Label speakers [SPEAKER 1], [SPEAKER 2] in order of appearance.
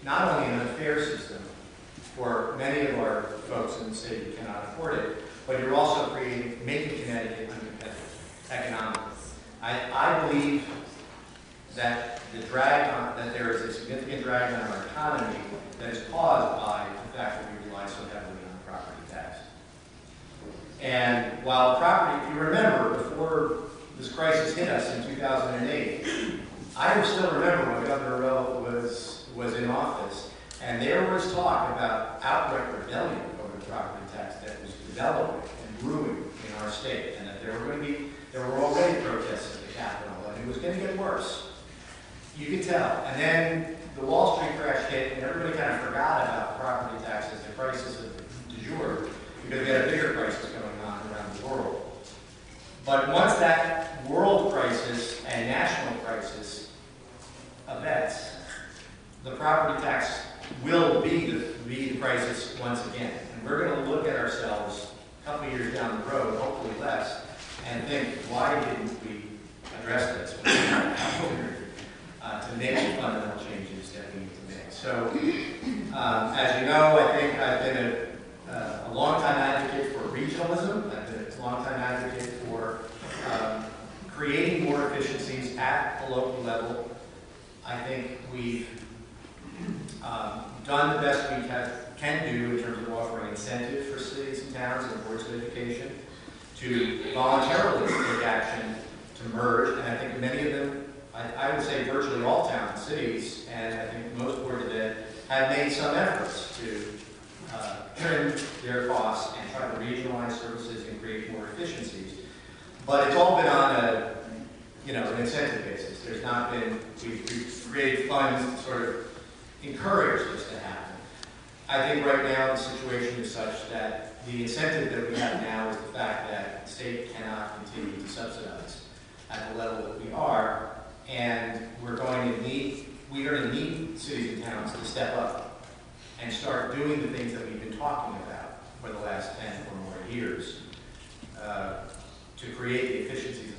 [SPEAKER 1] not only an unfair system for many of our folks in the state who cannot afford it, but you're also making Connecticut uncompetitive economically. I believe that that there is a significant drag on our economy that is caused by the fact that we rely so heavily on the property tax. And while property, if you remember, before this crisis hit us in 2008, I still remember when Governor Rowe was in office, and there was talk about outright rebellion over the property tax that was developing and brewing in our state, and that there were already protests at the Capitol, and it was going to get worse. You could tell. And then the Wall Street crash hit, and everybody kind of forgot about property tax as the crisis of du jour, because we had a bigger crisis going on around the world. But once that world crisis and national crisis events, the property tax will be the crisis once again. And we're going to look at ourselves a couple of years down the road, hopefully less, and think, why didn't we address this to make the fundamental changes that we need to make? So, as you know, I think I've been a long-time advocate for regionalism. I've been a long-time advocate for creating more efficiencies at the local level. I think we've done the best we can do in terms of offering incentives for cities and towns and boards of education to voluntarily take action to merge, and I think many of them, I would say virtually all towns and cities, and I think most boards of ed have made some efforts to trim their costs and try to regionalize services and create more efficiencies. But it's all been on an incentive basis. There's not been, we've created funds to sort of encourage this to happen. I think right now the situation is such that the incentive that we have now is the fact that the state cannot continue to subsidize at the level that we are, and we're going to need cities and towns to step up and start doing the things that we've been talking about for the last 10 or more years to create the efficiencies